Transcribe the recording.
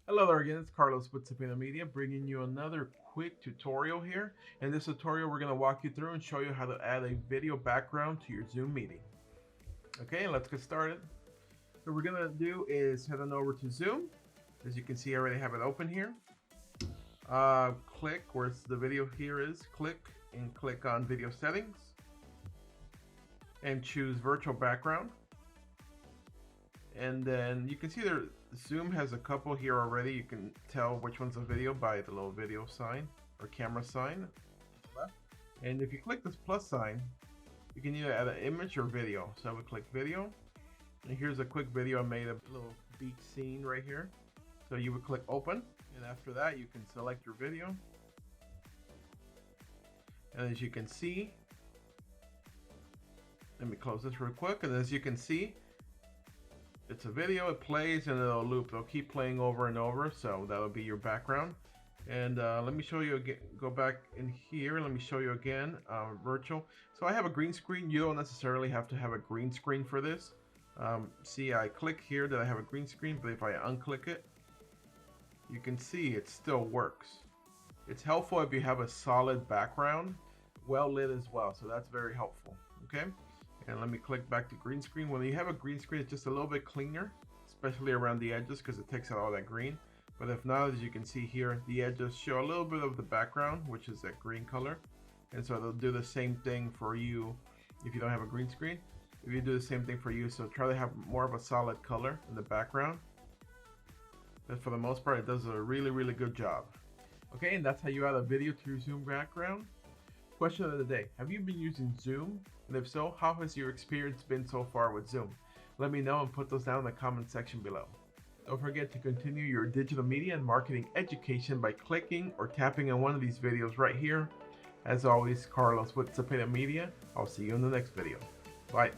Hello there again, it's Carlos with Zepeda Media bringing you another quick tutorial here. In this tutorial we're going to walk you through and show you how to add a video background to your Zoom meeting. Okay, let's get started. What we're going to do is head on over to Zoom. As you can see, I already have it open here. Click where the video here is, click on video settings and choose virtual background. And then you can see there Zoom has a couple here already. You can tell which one's a video by the little video sign or camera sign. And if you click this plus sign, you can either add an image or video. So I would click video. And here's a quick video I made of a little beach scene right here. So you would click open. And after that, you can select your video. And as you can see, let me close this real quick. And as you can see, it's a video, it plays and it'll loop. It'll keep playing over and over, so that'll be your background. And let me show you again, go back in here, let me show you again, virtual. So I have a green screen. You don't necessarily have to have a green screen for this. See, I click here that I have a green screen, but if I unclick it, you can see it still works. It's helpful if you have a solid background, well lit as well, so that's very helpful, okay? And let me click back to green screen. When you have a green screen, it's just a little bit cleaner, especially around the edges because it takes out all that green. But if not, as you can see here, the edges show a little bit of the background, which is that green color. And so they'll do the same thing for you if you don't have a green screen. If you do the same thing for you, so try to have more of a solid color in the background. But for the most part, it does a really, really good job. Okay, and that's how you add a video to your Zoom background. Question of the day, have you been using Zoom? And if so, how has your experience been so far with Zoom? Let me know and put those down in the comment section below. Don't forget to continue your digital media and marketing education by clicking or tapping on one of these videos right here. As always, Carlos with Zepeda Media. I'll see you in the next video. Bye.